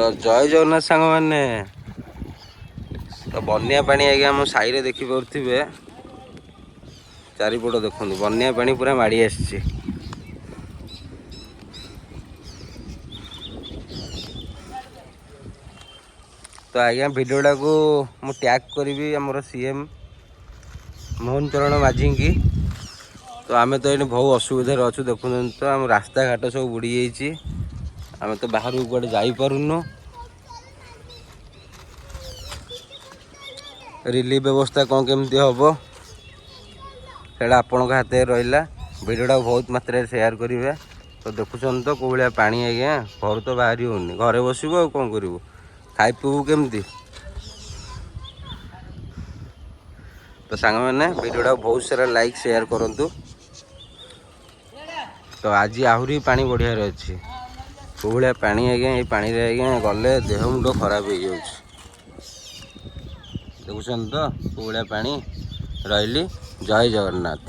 तो जय जगन्नाथ सांग मैंने तो बन्या पानी आज्ञा मो साई देखी पारे चारिपट देखो बन्या पानी पूरा माड़ी आसी। तो आज्ञा भिडियोटा को मु टैग करी आमर सीएम मोहन चरण माझी की। तो आम तो ये बहुत असुविधार अच्छु देखुं तो आम रास्ता घाट सब बुड़ी जाइए। आम तो बाहर कूड़े जापरूनु। रिलीफ व्यवस्था कौन केमती हम से आपण हाथ रहा। भिडियोटा बहुत मात्रा शेयर करेंगे। तो देखुं तो कौ भाया पानी आज्ञा घर तो बाहरी होनी घरे बसबू आ कौन करूँ खाई पीबू केमती। तो सांग मैंने भिडियोटा बहुत सारा लाइक शेयर करूँ। तो आज आहरी पानी बढ़िया अच्छी कौ भाया पानी आज्ञा ये पानी आज्ञा गले देह मुंड खराब हो जाऊँ। देखुं तो कौ भाया पानी रही। जय जगन्नाथ।